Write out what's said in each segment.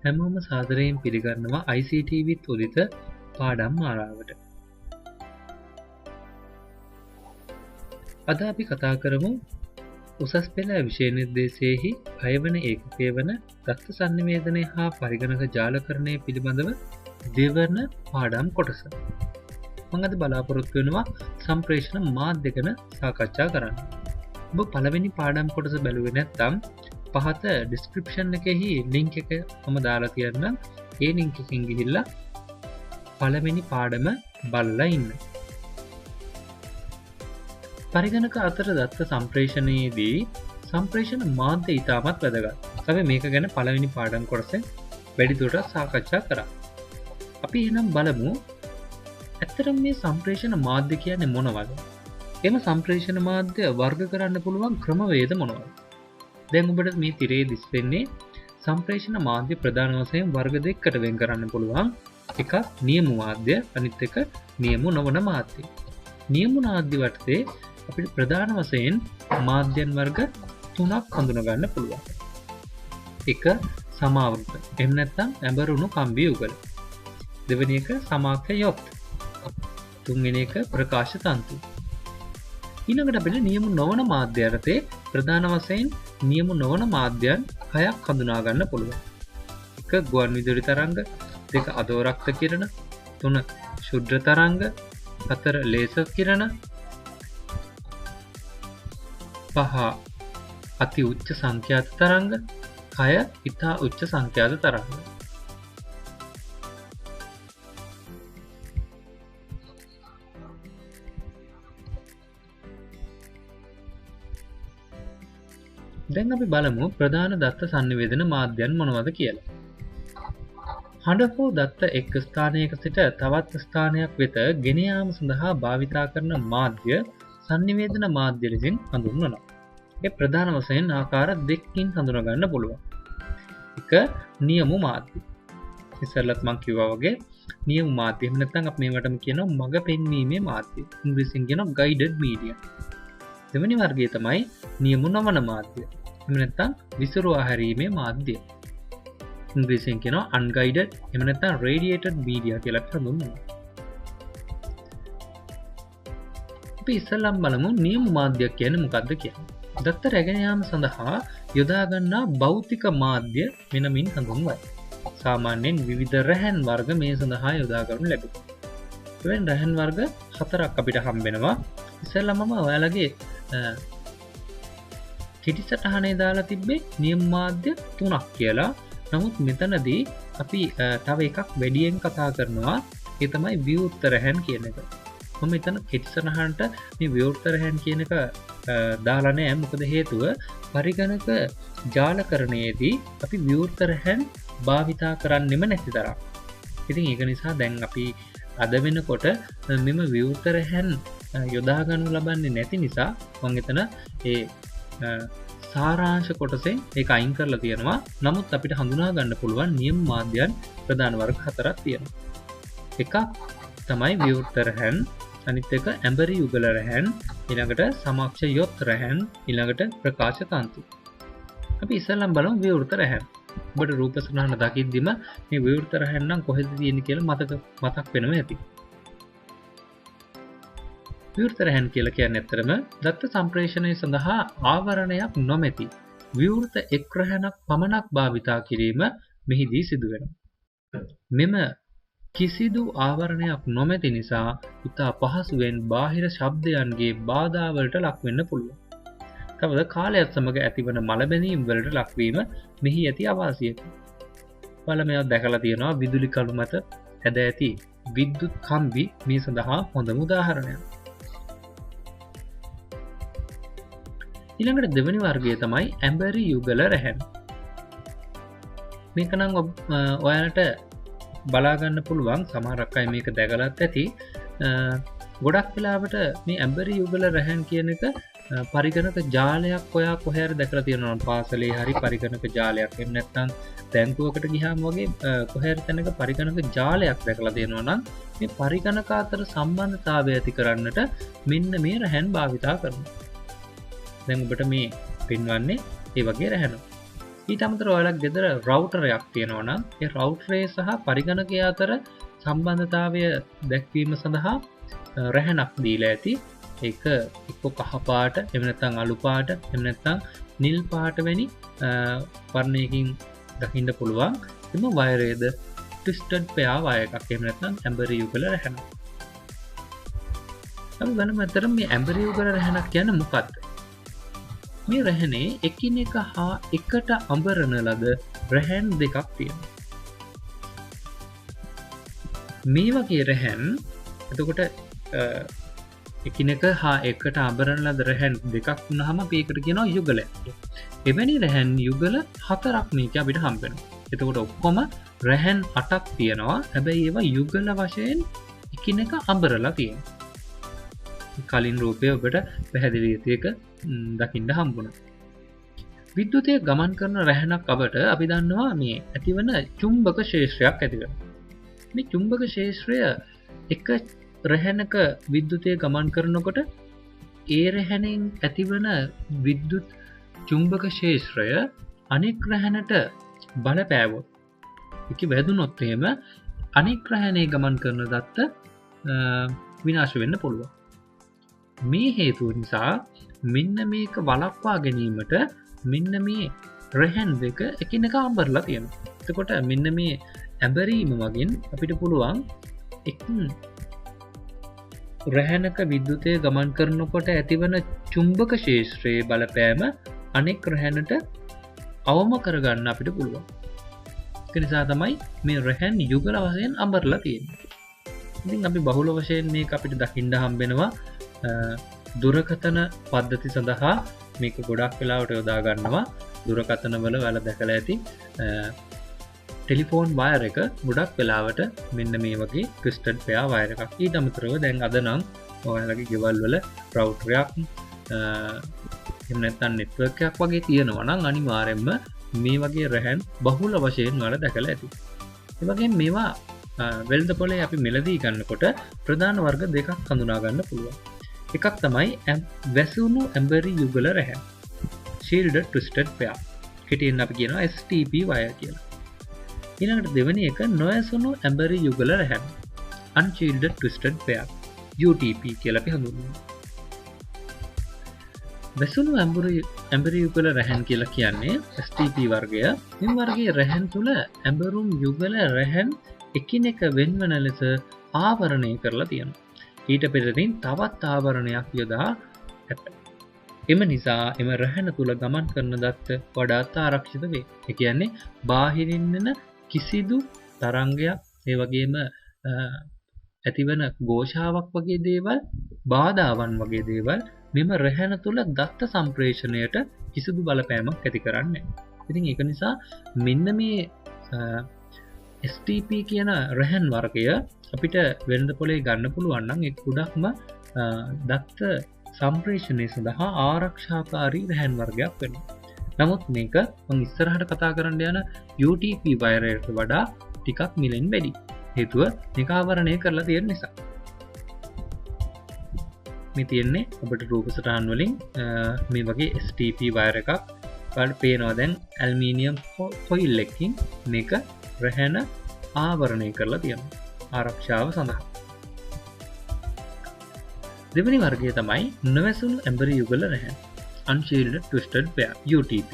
හැමෝම සාදරයෙන් පිළිගන්නවා ICT with උදිත පාඩම් මාලාවට. අද අපි කතා කරමු උසස් පෙළ විෂය නිර්දේශයේහි 6 වන ඒකකය වන දත්ත sannivedanaya හා පරිගණක ජාලකරණය පිළිබඳව දෙවන පාඩම් කොටස. මම අද බලාපොරොත්තු වෙනවා සම්ප්‍රේෂණ මාධ්‍ය ගැන සාකච්ඡා කරන්න. ඔබ පළවෙනි පාඩම් කොටස බැලුවේ නැත්නම් පහත ඩිස්ක්‍රිප්ෂන් එකෙහි ලින්ක් එක මම දාලා තියන්නම්. ඒ ලින්ක් එකකින් ගිහිල්ලා පළවෙනි පාඩම බලලා ඉන්න. පරිගණක අතර දත්ත සම්ප්‍රේෂණයේදී සම්ප්‍රේෂණ මාධ්‍ය ඉතාමත් වැදගත්. අපි මේක ගැන පළවෙනි පාඩම් කොටසෙන් වැඩිදුරටත් සාකච්ඡා කරා. අපි එහෙනම් බලමු ඇත්තටම මේ සම්ප්‍රේෂණ මාධ්‍ය කියන්නේ මොනවද? එම සම්ප්‍රේෂණ මාධ්‍ය වර්ග කරන්න පුළුවන් ක්‍රමවේද මොනවද? දැන් ඔබට මේ තිරේ දිස් වෙන්නේ සම්ප්‍රේෂණ මාධ්‍ය ප්‍රධාන වශයෙන් වර්ග දෙකකට වෙන් කරන්න පුළුවන්. එකක් නියම මාධ්‍ය, අනිත් එක නියම නොවන මාධ්‍ය. නියම මාධ්‍ය වටේ අපිට ප්‍රධාන වශයෙන් මාධ්‍යයන් වර්ග තුනක් හඳුනා ගන්න පුළුවන්. එක සමාවෘත. එහෙම නැත්නම් ඇඹරුණු කම්බි යුගල. දෙවෙනි එක සමාක්ෂ යොත්. තුන්වෙනි එක ප්‍රකාශ තන්තු. ඊළඟට අපිට නියම නොවන මාධ්‍ය යටතේ ප්‍රධාන වශයෙන් නියම නොවන මාධ්‍යයන් හයක් හඳුනා ගන්න පුළුවන්. එක ගුවන් විදුලි තරංග, දෙක අදෝරක්ත කිරණ, තුන ශුද්ධ තරංග, හතර ලේසර් කිරණ, පහ අති උච්ච සංඛ්‍යාත තරංග, හය ඉතා උච්ච සංඛ්‍යාත තරංග. දැන් අපි බලමු ප්‍රධාන දත්ත sannivedana මාධ්‍යයන් මොනවද කියලා. හඬ හෝ දත්ත එක් ස්ථානයක සිට තවත් ස්ථානයක් වෙත ගෙන යාම සඳහා භාවිතා කරන මාධ්‍ය sannivedana මාධ්‍ය ලෙසින් හඳුන්වනවා. ඒ ප්‍රධාන වශයෙන් ආකාර දෙකකින් හඳුනා ගන්න පුළුවන්. එක නියම මාධ්‍ය. ඉස්සෙල්ලත් මම කිව්වා වගේ නියම මාධ්‍ය. එහෙම නැත්නම් අපි මේවටම කියනවා මඟ පෙන්වීමේ මාධ්‍ය. ඉංග්‍රීසියෙන් කියනවා guided media. දෙවෙනි වර්ගය තමයි නියම නොවන මාධ්‍ය. එහෙම නැත්නම් විසිරුවා හැරීමේ මාධ්‍ය. ඉංග්‍රීසියෙන් කියනවා unguided එහෙම නැත්නම් radiated media කියලා හඳුන්වනවා. අපි ඉස්සෙල්ලාම බලමු නියම මාධ්‍ය කියන්නේ මොකක්ද කියලා. දත්ත රැගෙන යාම සඳහා යොදා ගන්නා භෞතික මාධ්‍ය වෙනමින් හඳුන්වයි. සාමාන්‍යයෙන් විවිධ රැහැන් වර්ග මේ සඳහා යොදා ගන්නු ලැබේ. එවෙන් රැහැන් වර්ග හතරක් අපිට හම්බ වෙනවා. ඉස්සෙල්ලාම මම ඔයාලගේ කෙටි සටහනේ දාලා තිබ්බේ නියම මාධ්‍ය 3ක් කියලා. නමුත් මෙතනදී අපි තව එකක් වැඩියෙන් කතා කරනවා. ඒ තමයි විවෘත රැහැන් කියන එක. මම මෙතන කෙටි සටහනට මේ විවෘත රැහැන් කියන එක දාලා නැහැ. මොකද හේතුව පරිගණක ජාලකරණයේදී අපි විවෘත රැහැන් භාවිතා කරන්නෙම නැති තරම්. ඉතින් ඒක නිසා දැන් අපි අද වෙනකොට මෙම විවෘත රැහැන් යොදා ගන්න ලබන්නේ නැති නිසා මම එතන ඒ සාරාංශ කොටසෙන් ඒක අයින් කරලා තියෙනවා. නමුත් අපිට හඳුනා ගන්න පුළුවන් නියම මාධ්‍යයන් ප්‍රධාන වර්ග හතරක් තියෙනවා. එකක් තමයි විවෘත රැහැන්, අනිත් එක ඇඹරි යුගල රැහැන්, ඊළඟට සමාක්ෂ යොත් රැහැන්, ඊළඟට ප්‍රකාශ තන්තු. අපි ඉස්සෙල්ලාම බලමු විවෘත රැහැන්. ඔබට රූප සටහන දකිද්දිම මේ විවෘත රැහැන් නම් කොහෙද තියෙන්නේ කියලා මතක් වෙනවා ඇති. විවෘත රැහැන් කියලා කියන්නේ ඇත්තටම දත්ත සම්ප්‍රේෂණය සඳහා ආවරණයක් නොමැති විවෘත එක් රැහැනක් පමණක් භාවිතා කිරීම මෙහිදී සිදු වෙනවා. මෙම කිසිදු ආවරණයක් නොමැති නිසා ඉතා පහසුවෙන් බාහිර ශබ්දයන්ගේ බාධාවලට ලක් වෙන්න පුළුවන්. තවද කාලයත් සමග ඇතිවන මලබැඳීම් වලට ලක්වීම මෙහි ඇති අවාසියකි. බලමයක් දැකලා තියෙනවා විදුලි කළු මත ඇද ඇති විද්‍යුත් කම්බි මේ සඳහා හොඳම උදාහරණයක්. ඊළඟට දෙවෙනි වර්ගය තමයි ඇඹරි යුගල රැහැන්. මේක නම් ඔයාලට බලා ගන්න පුළුවන්. සමහරක් අය මේක දැකලත් ඇති. ගොඩක් වෙලාවට මේ ඇඹරි යුගල රැහැන් කියන එක පරිගණක ජාලයක් ඔයා කොහේ හරි දැකලා තියෙනවා නම් පාසලේ හරි පරිගණක ජාලයක්. එහෙම නැත්නම් බැංකුවකට ගියාම වගේ කොහේ හරි තැනක පරිගණක ජාලයක් දැකලා තියෙනවා නම් මේ පරිගණක අතර සම්බන්ධතාවය ඇති කරන්නට මෙන්න මේ රැහැන් භාවිතා කරනවා. දැන් ඔබට මේ පෙන්වන්නේ ඒ වගේ රැහැනක්. ඊට අමතරව ඔයාලගේ ගෙදර රවුටර් එකක් තියෙනවා නම් ඒ රවුටරේ සහ පරිගණකය අතර සම්බන්ධතාවය දැක්වීම සඳහා රැහැනක් දීලා ඇති. ඒක එක්ක කහ පාට, එහෙම නැත්නම් අලු පාට, එහෙම නැත්නම් නිල් පාට වැනි වර්ණයකින් දකින්න පුළුවන්. එම වයරේද ට්විස්ටඩ් පෙයා වයර් එකක්. එහෙම නැත්නම් ඇම්බර් යුගල රැහැනක්. අපි බලමු අතරම මේ ඇම්බර් යුගල රැහැනක් කියන්නේ මොකක්ද? මේ රැහැනේ එකිනෙක හා එකට අඹරන ලද රැහැන් දෙකක් තියෙනවා. මේ වගේ රැහැන් එතකොට එකිනෙක හා එකට අඹරන ලද රැහැන් දෙකක් වුණාම අපි ඒකට කියනවා යුගලයක්. එවැනි රැහැන් යුගල 4ක් මේක අපිට හම්බ වෙනවා. එතකොට ඔක්කොම රැහැන් 8ක් තියෙනවා. හැබැයි ඒවා යුගල වශයෙන් එකිනෙක අඹරලා තියෙනවා. කලින් රූපය ඔබට පැහැදිලි විදිහක දකින්න හම්බුණා. විද්‍යුතය ගමන් කරන රැහැනක් අපට අපි දන්නවා මේ ඇතිවන චුම්බක ක්ෂේත්‍රයක් ඇති වෙනවා. මේ චුම්බක ක්ෂේත්‍රය එක රැහැනක විද්‍යුතය ගමන් කරනකොට ඒ රැහැනෙන් ඇතිවන විද්‍යුත් චුම්බක ක්ෂේත්‍රය අනෙක් රැහැනට බලපෑවොත් ඒක වැදුනොත් එහෙම අනෙක් රැහැනේ ගමන් කරන දත්ත විනාශ වෙන්න පුළුවන්. මේ හේතුව නිසා මෙන්න මේක වළක්වා ගැනීමට මෙන්න මේ රැහැන් දෙක එකිනෙක අඹරලා තියෙනවා. එතකොට මෙන්න මේ ඇඹරීම වගින් අපිට පුළුවන් එක් රැහැනක විද්‍යුතය ගමන් කරනකොට ඇතිවන චුම්බක ක්ෂේත්‍රයේ බලපෑම අනෙක් රැහැනට අවම කරගන්න අපිට පුළුවන්. ඒක නිසා තමයි මේ රැහැන් යුගල වශයෙන් අඹරලා තියෙන්නේ. ඉතින් අපි බහුල වශයෙන් මේක අපිට දකින්න හම්බෙනවා දුරකථන පද්ධති සඳහා මේක ගොඩක් වෙලාවට යොදා ගන්නවා. දුරකථන වල ඔයාලා දැකලා ඇති ටෙලිෆෝන් වයර් එක ගොඩක් වෙලාවට මෙන්න මේ වගේ ට්විස්ටඩ් පෙයා වයර් එකක්. ඊට අමතරව දැන් අද නම් ඔයාලගේ ගෙවල් වල රවුටර් එකක් එහෙම නැත්නම් නෙට්වර්ක් එකක් වගේ තියෙනවා නම් අනිවාර්යයෙන්ම මේ වගේ රැහැන් බහුල වශයෙන් ඔයාලා දැකලා ඇති. ඒ වගේම මේවා වෙළඳ පොලේ අපි මිලදී ගන්නකොට ප්‍රධාන වර්ග දෙකක් හඳුනා ගන්න පුළුවන්. එකක් තමයි වැසුණු ඇම්බරි යුගල රැහැන්. shielded twisted pair. කෙටියෙන් අපි කියනවා STP wire කියලා. ඊළඟට දෙවෙනි එක නොයසුණු ඇම්බරි යුගල රැහැන්. unshielded twisted pair. UTP කියලා අපි හඳුන්වනවා. වැසුණු ඇම්බරි යුගල රැහැන් කියලා කියන්නේ STP වර්ගය. මේ වර්ගයේ රැහැන් තුල ඇම්බරුම් යුගල රැහැන් එකිනෙක වෙන්වන ලෙස ආවරණය කරලා තියෙනවා. ඊට පෙරදින් තවත් ආවරණයක් යොදා ඇත. එම නිසා එම රැහැන තුල ගමන් කරන දත්ත වඩාත් ආරක්ෂිත වේ. ඒ කියන්නේ බාහිරින් එන කිසිදු තරංගයක් ඒ වගේම ඇතිවන ഘോഷාවක් වගේ දේවල්, බාධාවන් වගේ දේවල් මෙම රැහැන තුල දත්ත සම්ප්‍රේෂණයට කිසිදු බලපෑමක් ඇති කරන්නේ නැහැ. ඉතින් ඒක නිසා මෙන්න මේ STP කියන රැහැන් වර්ගය අපිට වෙළඳ පොලේ ගන්න පුළුවන් නම් ඒක ගොඩක්ම දත්ත සම්ප්‍රේෂණය සඳහා ආරක්ෂාකාරී රැහැන් වර්ගයක් වෙනවා. නමුත් මේක මම ඉස්සරහට කතා කරන්න යන UTP වයරයට වඩා ටිකක් මිලෙන් වැඩි. හේතුව මේක ආවරණය කරලා තියෙන නිසා. මේ තියෙන්නේ ඔබට රූප සටහන් වලින් මේ වගේ STP වයර් එකක් ඔයාලට පේනවා. දැන් ඇල්මීනියම් ෆොයිල් එකකින් මේක රැහැන ආවරණය කරලා තියෙනවා ආරක්ෂාව සඳහා. දෙවෙනි වර්ගය තමයි නොවැසුණු ඇම්බරි යුගල රැහැන් unshielded twisted pair UTP.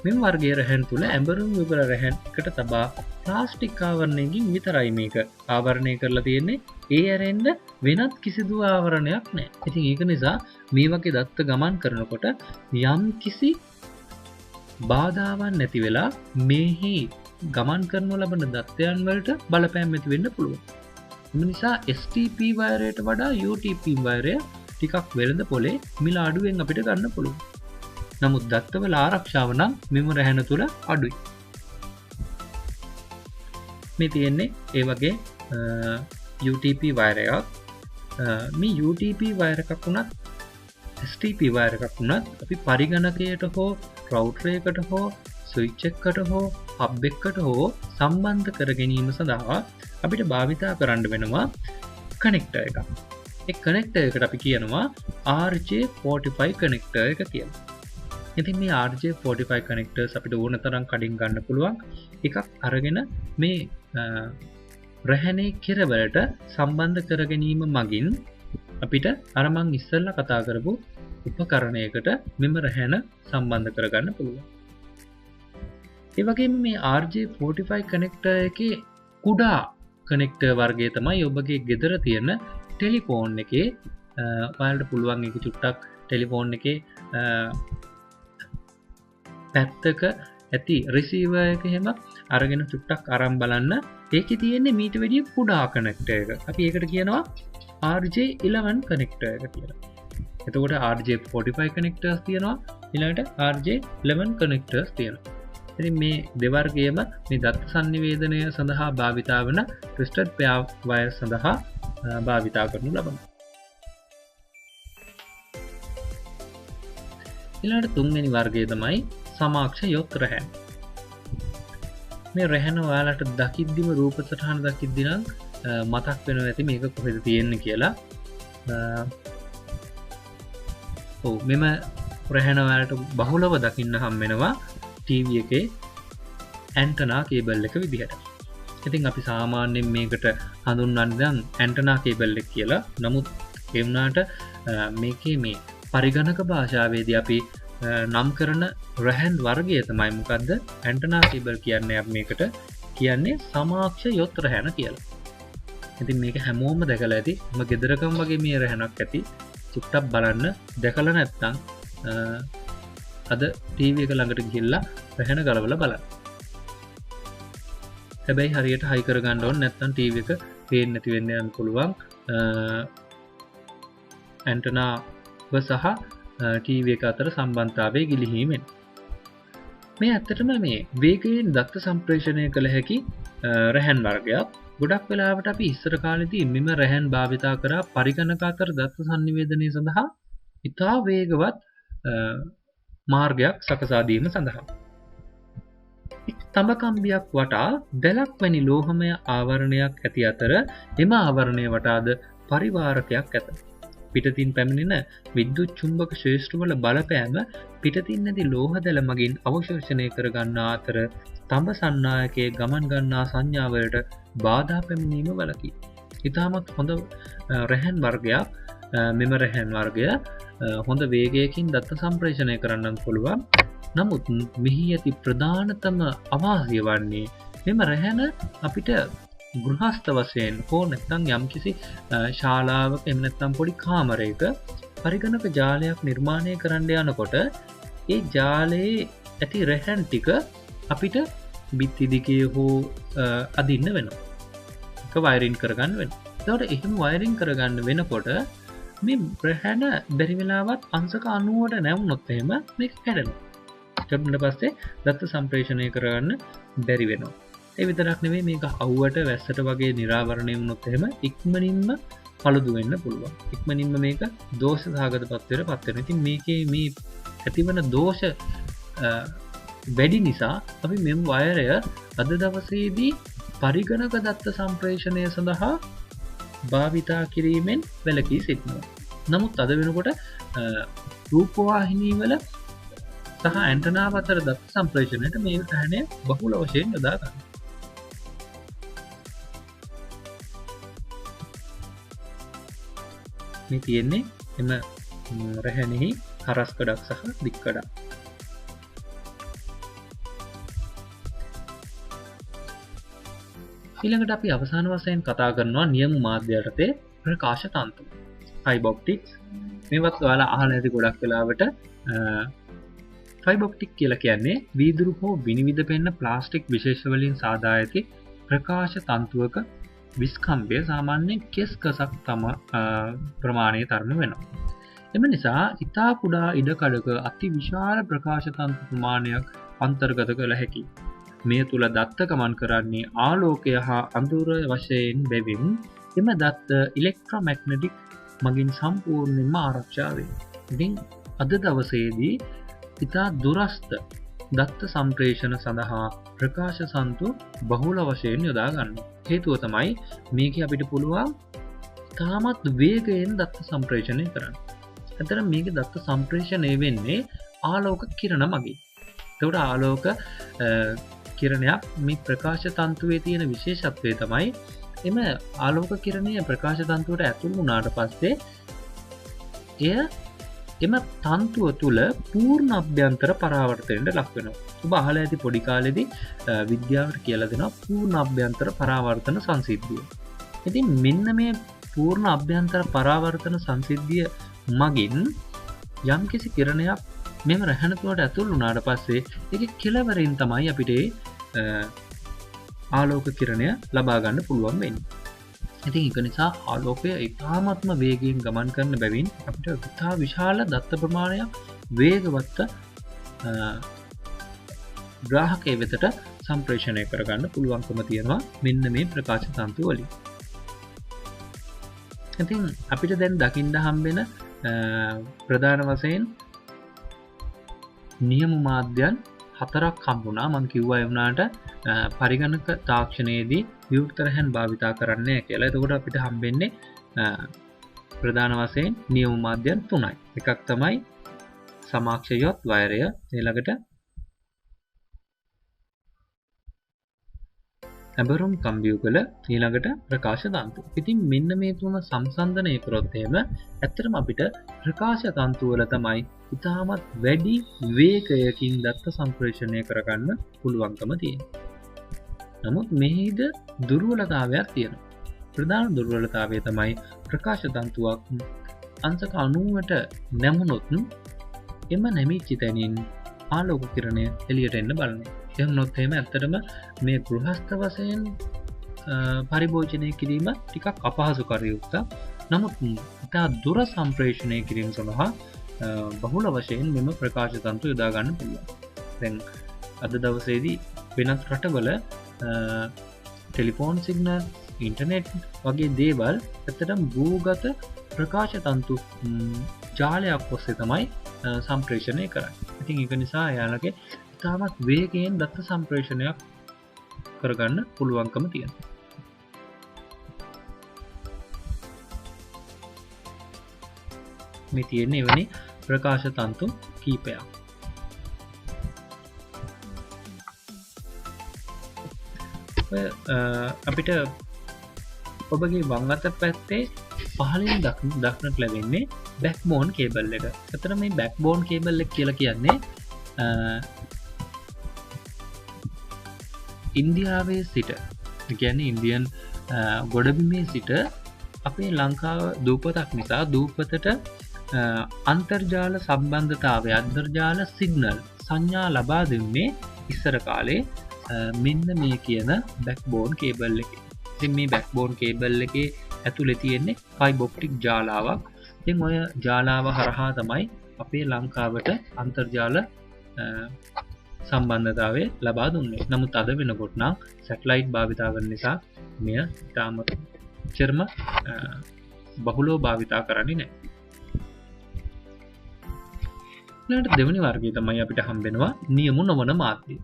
මෙම වර්ගයේ රැහැන් තුල ඇම්බරුම් යුගල රැහැන් එකට තබා ප්ලාස්ටික් ආවරණයකින් විතරයි මේක ආවරණය කරලා තියෙන්නේ. ඒ ඇරෙන්න වෙනත් කිසිදු ආවරණයක් නැහැ. ඉතින් ඒක නිසා මේ වගේ දත්ත ගමන් කරනකොට යම් කිසි බාධාවක් නැති වෙලා මේහි ගමන් කරනු ලබන දත්තයන් වලට බලපෑම් ඇති වෙන්න පුළුවන්. ඒ නිසා STP වයරයට වඩා UTP වයරය ටිකක් වෙළඳ පොලේ මිල අඩුවෙන් අපිට ගන්න පුළුවන්. නමුත් දත්තවල ආරක්ෂාව නම් මෙම රැහැන තුල අඩුයි. මේ තියෙන්නේ ඒ වගේ UTP වයර් එකක්. මේ UTP වයර් එකක් වුණත් STP වයර් එකක් වුණත් අපි පරිගණකයට හෝ රවුටර් එකකට හෝ ස්විච් එකකට හෝ හබ් එකකට හෝ සම්බන්ධ කර ගැනීම සඳහා අපිට භාවිතා කරන්න වෙනවා කනෙක්ටර් එකක්. ඒ කනෙක්ටර් එකට අපි කියනවා RJ45 කනෙක්ටර් එක කියලා. ඉතින් මේ RJ45 කනෙක්ටර්ස් අපිට ඕන තරම් කඩින් ගන්න පුළුවන්. එකක් අරගෙන මේ රැහැනේ කෙරවලට සම්බන්ධ කර ගැනීම මගින් අපිට අර මං ඉස්සෙල්ලා කතා කරපු උපකරණයකට මෙම රැහැන සම්බන්ධ කරගන්න පුළුවන්. ඒ වගේම මේ RJ45 කනෙක්ටර් එකේ කුඩා කනෙක්ටර් වර්ගය තමයි ඔබගේ ගෙදර තියෙන ටෙලිෆෝන් එකේ ඔයාලට පුළුවන් එක චුට්ටක් ටෙලිෆෝන් එකේ පැත්තක ඇති රිසීවර් එක එහෙම අරගෙන චුට්ටක් අරන් බලන්න. ඒකේ තියෙන්නේ මීට වැඩිය කුඩා කනෙක්ටර් එක. අපි ඒකට කියනවා RJ11 කනෙක්ටර් එක කියලා. එතකොට RJ45 කනෙක්ටර්ස් තියෙනවා, ඊළඟට RJ11 කනෙක්ටර්ස් තියෙනවා. ඉතින් මේ දෙවර්ගයම මේ දත්ත sannivedanaya සඳහා භාවිතා වන twisted pair wire සඳහා භාවිතා කරනු ලබනවා. ඊළඟට තුන්වෙනි වර්ගය තමයි සමාක්ෂ යොත් රැහැන්. මේ රැහැන ඔයාලට දකිද්දිම රූප සටහන දකිද්දි නම් මතක් වෙනවා ඇති මේක කොහෙද තියෙන්නේ කියලා. මෙම රැහැන ඔයාලට බහුලව දකින්න හම් වෙනවා TV එකේ ඇන්ටනා කේබල් එක විදිහට. ඉතින් අපි සාමාන්‍යයෙන් මේකට හඳුන්වන්නේ දැන් ඇන්ටනා කේබල් එක කියලා. නමුත් ඒ වුණාට මේකේ මේ පරිගණක භාෂාවේදී අපි නම් කරන රැහැන් වර්ගය තමයි මොකද්ද? ඇන්ටනා කේබල් කියන්නේ අපි මේකට කියන්නේ සමාක්ෂ යොත් රැහැන කියලා. ඉතින් මේක හැමෝම දැකලා ඇති. මම ගෙදරකම වගේ මේ රැහැනක් ඇති. චුට්ටක් බලන්න, දැකලා නැත්නම් අද TV එක ළඟට ගිහිල්ලා රැහැන ගලවලා බලන්න. හැබැයි හරියට හයි කරගන්න ඕනේ නැත්නම් TV එක පේන්නේ නැති වෙන්න යන්න පුළුවන්. ඇන්ටනා සහ TV එක අතර සම්බන්ධතාවය ගිලිහීමෙන්. මේ ඇත්තටම මේ වේගයෙන් දත්ත සම්ප්‍රේෂණය කළ හැකි රැහැන් වර්ගයක්. ගොඩක් වෙලාවට අපි ඉස්සර කාලෙදී මෙම රැහැන් භාවිතා කරා පරිගණක අතර දත්ත sannivedanaya සඳහා ඉතා වේගවත් මාර්ගයක් සකසා දීම සඳහා. තඹ කම්බියක් වටා දැලක් වැනි ලෝහමය ආවරණයක් ඇති අතර එම ආවරණය වටාද පරිවාරකයක් ඇත. පිටතින් පැමිණෙන විද්‍යුත් චුම්බක ශ්‍රේෂ්ඨවල බලපෑම පිටතින් නැති ලෝහ දැල මගින් අවශෝෂණය කර ගන්නා අතර තඹ සන්නායකයේ ගමන් ගන්නා සංඥාවලට බාධා පැමිණීම වලකි. ඉතාමත් හොඳ රැහැන් වර්ගයක්. මෙම රැහැන් වර්ගය හොඳ වේගයකින් දත්ත සම්ප්‍රේෂණය කරන්න පුළුවන්. නමුත් මෙහි ඇති ප්‍රධානතම අවාසිය වන්නේ මෙම රැහැන අපිට ගෘහස්ත වශයෙන් හෝ නැත්නම් යම්කිසි ශාලාවක එහෙම නැත්නම් පොඩි කාමරයක පරිගණක ජාලයක් නිර්මාණය කරන්න යනකොට ඒ ජාලයේ ඇති රැහැන් ටික අපිට බිත්ති දිගේ හෝ අදින්න වෙනවා. ඒක වයරින් කරගන්න වෙනවා. ඒකට එහෙම වයරින් කරගන්න වෙනකොට මේ රැහැන බැරි වෙලාවත් අංශක 90ට නැවුනොත් එහෙම මේක කැඩෙනවා. ඊට පස්සේ දත්ත සම්ප්‍රේෂණය කරගන්න බැරි වෙනවා. ඒ විතරක් නෙවෙයි මේක අවුවට වැස්සට වගේ නිරාවරණය වුණොත් එහෙම ඉක්මනින්ම පළුදු වෙන්න පුළුවන්. ඉක්මනින්ම මේක දෝෂ සහගත තත්ත්වයට පත් වෙනවා. ඉතින් මේකේ මේ ඇතිවන දෝෂ වැඩි නිසා අපි මෙම් වයරය අද දවසේදී පරිගණක දත්ත සම්ප්‍රේෂණය සඳහා භාවිතා කිරීමෙන් වැළකී සිටිනවා. නමුත් අද වෙනකොට රූපවාහිනී වල සහ ඇන්ටනා අතර දත්ත සම්ප්‍රේෂණයට මේ රැහැනය බහුල වශයෙන් යොදා ගන්නවා. මේ තියෙන්නේ එම රැහැනෙහි හරස් කඩක් සහ දික් කඩක්. ඊළඟට අපි අවසාන වශයෙන් කතා කරනවා නියම මාධ්‍ය යටතේ ප්‍රකාශ තන්තු. Fibre optics. මේවත් ඔයාලා අහලා ඇති ගොඩක් වෙලාවට ෆයිබර් ඔප්ටික් කියලා කියන්නේ වීදුරු හෝ විනිවිද පෙන්න ප්ලාස්ටික් විශේෂ වලින් සාදා ඇති ප්‍රකාශ තන්තුවක විස්කම්භය සාමාන්‍යයෙන් කෙස් කසක් තම ප්‍රමාණය තරම වෙනවා. එම නිසා ඉතා කුඩා ඉඩකඩක අති විශාල ප්‍රකාශ තන්තු ප්‍රමාණයක් අන්තර්ගත කළ හැකියි. මේ තුල දත්ත ගමන් කරන්නේ ආලෝකය හා අඳුර වශයෙන් බැවින් එම දත්ත ඉලෙක්ට්‍රොමැග්නටික් මගින් සම්පූර්ණයෙන්ම ආරක්ෂා වේ. ඉතින් අද දවසේදී ඉතා දුරස්ත දත්ත සම්ප්‍රේෂණ සඳහා ප්‍රකාශ තන්තු බහුල වශයෙන් යොදා ගන්නවා. හේතුව තමයි මේක අපිට පුළුවන් තාමත් වේගයෙන් දත්ත සම්ප්‍රේෂණය කරන්න. අතර මේක දත්ත සම්ප්‍රේෂණය වෙන්නේ ආලෝක කිරණ මගින්. එතකොට ආලෝක කිරණයක් මේ ප්‍රකාශ තන්තුවේ තියෙන විශේෂත්වය තමයි එම ආලෝක කිරණය ප්‍රකාශ තන්තුවට ඇතුළු වුණාට පස්සේ එය එම තන්තුව තුළ පූර්ණ අභ්‍යන්තර පරාවර්තනයට ලක් වෙනවා. ඔබ අහලා ඇති පොඩි කාලෙදී විද්‍යාවට කියලා දෙනවා පූර්ණ අභ්‍යන්තර පරාවර්තන සංසිද්ධිය. ඉතින් මෙන්න මේ පූර්ණ අභ්‍යන්තර පරාවර්තන සංසිද්ධිය මගින් යම්කිසි කිරණයක් මෙම රැහැනතුවට ඇතුළු වුණාට පස්සේ ඒක කෙලවරින් තමයි අපිට ආලෝක කිරණය ලබා ගන්න පුළුවන් වෙන්නේ. ඉතින් ඒක නිසා ආලෝකය ඉතාමත්ම වේගයෙන් ගමන් කරන බැවින් අපිට ඉතා විශාල දත්ත ප්‍රමාණයක් වේගවත් ග්‍රාහකය වෙතට සම්ප්‍රේෂණය කරගන්න පුළුවන්කම තියෙනවා මෙන්න මේ ප්‍රකාශ තන්තු වලින්. ඉතින් අපිට දැන් දකින්න හම්බෙන ප්‍රධාන වශයෙන් නියම මාධ්‍යයන් 4ක් හම්බුණා. මම කිව්වා ඒ වුණාට පරිගණක තාක්ෂණයේදී විවෘත රැහැන් භාවිතා කරන්නේ කියලා. එතකොට අපිට හම්බෙන්නේ ප්‍රධාන වශයෙන් නියම මාධ්‍යයන් 3යි. එකක් තමයි සමාක්ෂයවත් වෛරය, ඊළඟට ඇබරුම් කම්බියුගල, ඊළඟට ප්‍රකාශ තන්තු. ඉතින් මෙන්න මේ තුන සංසන්දනය කරොත් එහෙම ඇත්තටම අපිට ප්‍රකාශ තන්තු වල තමයි ඉතාමත් වැඩි වේගයකින් දත්ත සම්ප්‍රේෂණය කරගන්න පුළුවන්කම තියෙනවා. නමුත් මෙහිද දුර්වලතාවයක් තියෙනවා. ප්‍රධාන දුර්වලතාවය තමයි ප්‍රකාශ තන්තුවක් අංශක 90ට නැමුණොත් එම නැමිච්ච තැනින් ආලෝක කිරණය එළියට එන්න බලනවා. එහෙම නොත් එහෙම ඇත්තටම මේ ගෘහස්ත වශයෙන් පරිභෝජනය කිරීම ටිකක් අපහසුකාරී නමුත් ඉතා දුර සම්ප්‍රේෂණය කිරීම සඳහා බහුල වශයෙන් මෙම ප්‍රකාශ තන්තු යොදා ගන්න පුළුවන්. දැන් අද දවසේදී වෙනත් රටවල ටෙලිෆෝන් සිග්නල්, ඉන්ටර්නෙට් වගේ දේවල් ඇත්තටම භූගත ප්‍රකාශ තන්තු ජාලයක් ඔස්සේ තමයි සම්ප්‍රේෂණය කරන්නේ. ඉතින් ඒක නිසා එයාලගේ ඉතාමත් වේගයෙන් දත්ත සම්ප්‍රේෂණයක් කරගන්න පුළුවන්කම තියෙනවා. මේ තියෙන්නේ එවැනි ප්‍රකාශ තන්තු කීපයක්. අපිට ඔබගේ වම් අත පැත්තේ පහළින් දක්නට ලැබෙන්නේ බැක්බෝන් කේබල් එක. අතන මේ බැක්බෝන් කේබල් එක කියලා කියන්නේ ඉන්දියාවේ සිට, කියන්නේ ඉන්දියන් ගොඩබිමේ සිට අපේ ලංකාව දූපතක් නිසා දූපතට අන්තර්ජාල සම්බන්ධතාවය, අන්තර්ජාල සිග්නල් සංඥා ලබා දෙන්නේ ඉස්සර කාලේ මෙන්න මේ කියන බැක්බෝන් කේබල් එකේ. ඉතින් මේ බැක්බෝන් කේබල් එකේ ඇතුලේ තියෙන්නේ ෆයිබර් ඔප්ටික් ජාලාවක්. ඉතින් ඔය ජාලාව හරහා තමයි අපේ ලංකාවට අන්තර්ජාල සම්බන්ධතාවය ලබා දුන්නේ. නමුත් අද වෙනකොට නම් සැටලයිට් භාවිතා කරන නිසා මෙය තාමත් චර්ම බහුලව භාවිතා කරන්නේ නැහැ. ඊළඟට දෙවෙනි වර්ගය තමයි අපිට හම්බෙනවා නියම නොවන මාධ්‍ය.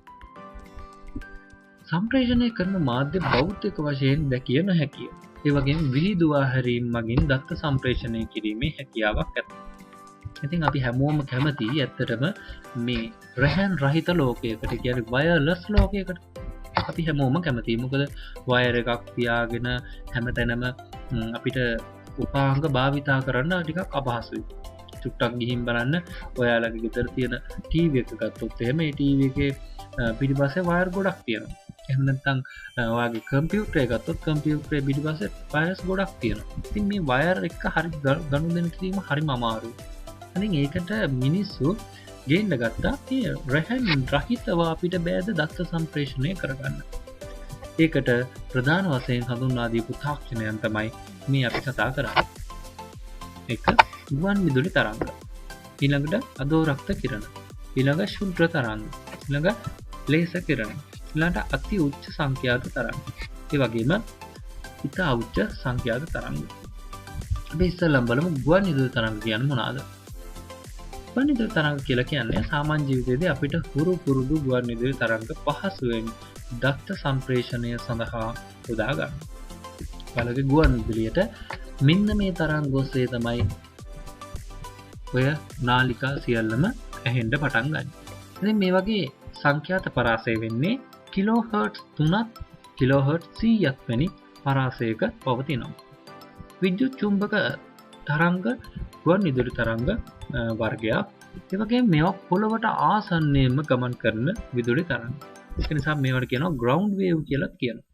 සම්ප්‍රේෂණය කරන මාධ්‍ය භෞතික වශයෙන් දැකිය නොහැකිය. ඒ වගේම විහිදුවා හැරීම මගින් දත්ත සම්ප්‍රේෂණය කිරීමේ හැකියාවක් ඇත. ඉතින් අපි හැමෝම කැමති ඇත්තටම මේ රැහන් රහිත ලෝකයකට, කියන්නේ වයර්ලස් ලෝකයකට අපි හැමෝම කැමතියි. මොකද වයර් එකක් තියාගෙන හැමතැනම අපිට උපාංග භාවිතා කරන්න ටිකක් අපහසුයි. චුට්ටක් ගිහින් බලන්න ඔයාලගේ ගෙදර තියෙන ටීවී එක ගත්තොත් එහෙම ඒ ටීවී එකේ පිටිපස්සේ වයර් ගොඩක් තියෙනවා. එහෙම නැත්නම් ඔයාගේ කම්පියුටර් එක ගත්තොත් කම්පියුටරේ පිටිපස්සේ වයර්ස් ගොඩක් තියෙනවා. ඉතින් මේ වයර් එක හරි ගනුදෙනු කිරීම හරිම අමාරුයි. අනිත් ඒකට මිනිස්සු ගේන්න ගත්තා මේ රැහන් රහිතව අපිට බෑද දත්ත සම්ප්‍රේෂණය කරගන්න. ඒකට ප්‍රධාන වශයෙන් හඳුන්වා දීපු තාක්ෂණයන් තමයි මේ අපි කතා කරන්නේ. එක ගුවන් විදුලි තරංග, ඊළඟට අදෝරක්ත කිරණ, ඊළඟ ශුද්‍ර තරංග, ඊළඟ ලේසර් කිරණ, ඊළඟට අති උච්ච සංඛ්‍යාත තරංග, ඒ වගේම ඉතා උච්ච සංඛ්‍යාත තරංග. අපි ඉස්සෙල්ලම බලමු ගුවන් විදුලි තරංග කියන්නේ මොනවාද? ගුවන් විදුලි තරංග කියලා කියන්නේ සාමාන්‍ය ජීවිතයේදී අපිට හුරු පුරුදු ගුවන් විදුලි තරංග පහසුවෙන් දත්ත සම්ප්‍රේෂණය සඳහා යොදා ගන්න. බලගේ ගුවන් විදුලියට මෙන්න මේ තරංග ඔස්සේ තමයි ඔය නාලිකා සියල්ලම ඇහෙන්ඩ පටන් ගන්න. ඉතින් මේ වගේ සංඛ්‍යාත පරාසය වෙන්නේ කිලෝහර්ට්ස් 3ක් කිලෝහර්ට්ස් 100ක් වැනි පරාසයක පවතිනවා. විද්‍යුත් චුම්බක තරංග ගුවන් විදුලි තරංග වර්ගයක්. ඒ වගේම මේවා පොළවට ආසන්නයෙන්ම ගමන් කරන විදුලි තරංග. ඒක නිසා මේවට කියනවා ග්‍රවුන්ඩ් වේව් කියලා කියනවා.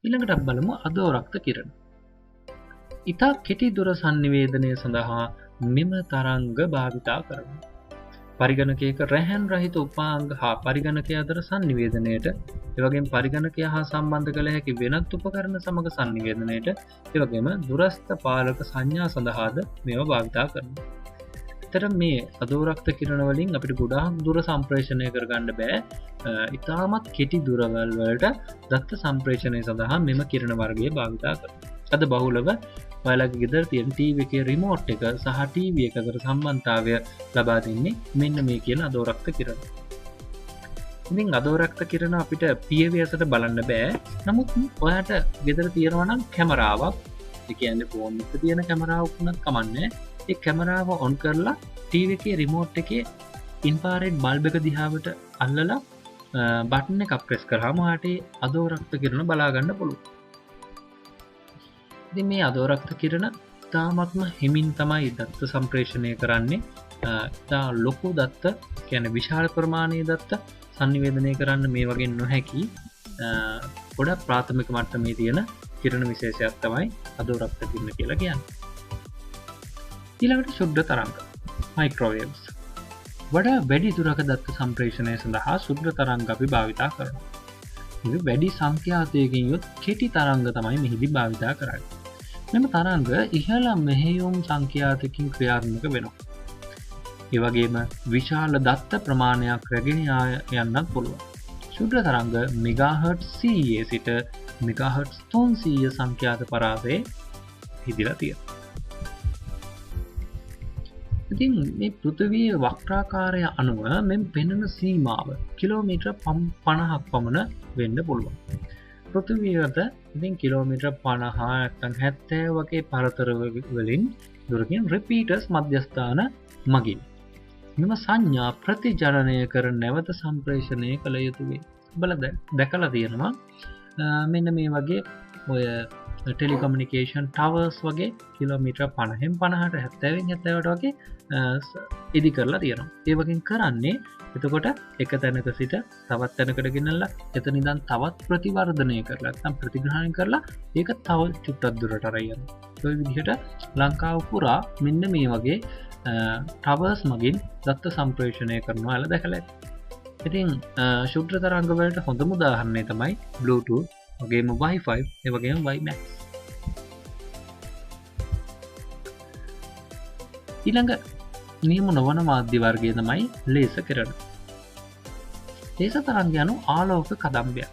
ඊළඟට බලමු අදෝරක්ත කිරණ. ඉතා කෙටි දුර sannivedanaya සඳහා මෙම තරංග භාවිතා කරනවා. පරිගණකයක රැහැන් රහිත උපාංග හා පරිගණකය අතර sannivedanayට, ඒ වගේම පරිගණකය හා සම්බන්ධ කළ හැකි වෙනත් උපකරණ සමග sannivedanayට, ඒ වගේම දුරස්ථ පාලක සංඥා සඳහාද මේවා භාවිතා කරනවා. ඇත්තට මේ අදෝරක්ත කිරණ වලින් අපිට ගොඩාක් දුර සම්ප්‍රේෂණය කරගන්න බෑ. ඉතාමත් කෙටි දුරවල් වලට දත්ත සම්ප්‍රේෂණය සඳහා මෙම කිරණ වර්ගය භාවිතා කරනවා. අද බහුලව ඔයාලගේ ගෙදර තියෙන ටීවී එකේ රිමෝට් එක සහ ටීවී එක අතර සම්බන්ධතාවය ලබා දෙන්නේ මෙන්න මේ කියන අදෝරක්ත කිරණ. ඉතින් අදෝරක්ත කිරණ අපිට පියවැසට බලන්න බෑ. නමුත් ඔයාට ගෙදර තියෙනවා නම් කැමරාවක්, ඒ කියන්නේ ෆෝන් එකේ තියෙන කැමරාවක් වුණත් කමන්නේ. ඒ කැමරාව ඔන් කරලා ටීවී එකේ රිමෝට් එකේ ඉන්ෆ්‍රාරෙඩ් බල්බ් එක දිහාවට අල්ලලා බටන් එකක් ප්‍රෙස් කරාම ඔයාට අදෝරක්ත කිරණ බලා ගන්න පුළුවන්. ඉතින් මේ අදෝරක්ත කිරණ තාමත්ම හිමින් තමයි දත්ත සම්ප්‍රේෂණය කරන්නේ. තා ලොකු දත්ත කියන්නේ විශාල ප්‍රමාණයේ දත්ත sannivedanaya කරන්න මේ වගේ නොහැකි ගොඩක් ප්‍රාථමික මට්ටමේ තියෙන කිරණ විශේෂයක් තමයි අදෝරක්ත කිරණ කියලා කියන්නේ. ඊළඟට ශුද්ධ තරංග මයික්‍රෝවේව්ස්. වඩා වැඩි දුරක දත්ත සම්ප්‍රේෂණය සඳහා ශුද්ධ තරංග අපි භාවිතා කරනවා. මේ වැඩි සංඛ්‍යාතයකින් යුත් කෙටි තරංග තමයි මෙහිදී භාවිතා කරන්නේ. මෙම තරංග ඉහළ මෙහෙයුම් සංඛ්‍යාතකින් ක්‍රියාත්මක වෙනවා. ඒ වගේම විශාල දත්ත ප්‍රමාණයක් රැගෙන යන්නත් පුළුවන්. ශුද්ධ තරංග මෙගාහර්ට්ස් 100 සිට මෙගාහර්ට්ස් 300 සංඛ්‍යාත පරාසයේ හිදිලා තියෙනවා. ඉතින් මේ පෘථිවියේ වක්‍රාකාරය අනුව මෙම පෙනෙන සීමාව කිලෝමීටර් 50ක් පමණ වෙන්න පුළුවන්. පෘථිවියට ඉතින් කිලෝමීටර් 50 නැත්නම් 70 වගේ පරතර වලින් දුරකින් රිපීටර්ස් මධ්‍යස්ථාන මගින් මෙම සංඥා ප්‍රතිජනනය කර නැවත සම්ප්‍රේෂණය කළ යුතු වේ. බලද දැකලා තියෙනවා මෙන්න මේ වගේ ඔය ටෙලිකමියුනිකේෂන් ටවර්ස් වගේ කිලෝමීටර් 50න් 50ට 70න් 70ට වගේ ඉදි කරලා තියෙනවා. ඒ වගේ කරන්නේ එතකොට එක තැනක සිට තවත් තැනකට ගෙනල්ලා එතන ඉඳන් තවත් ප්‍රතිවර්ධනය කරලා නැත්නම් ප්‍රතිග්‍රහණය කරලා ඒක තව චුට්ටක් දුරට අරගෙන යනවා. ඒ විදිහට ලංකාව පුරා මෙන්න මේ වගේ ටවර්ස් මගින් දත්ත සම්ප්‍රේෂණය කරනවා අල දැකලා ඇති. ඉතින් ශුද්ධ තරංග වලට හොඳම උදාහරණය තමයි Bluetooth වගේම Wi-Fi ඒ වගේම WiMAX. ඊළඟ නියම නොවන මාධ්‍ය වර්ගය තමයි ලේසර් කිරණ. ලේසර් තරංග යනු ආලෝක කදම්බයක්.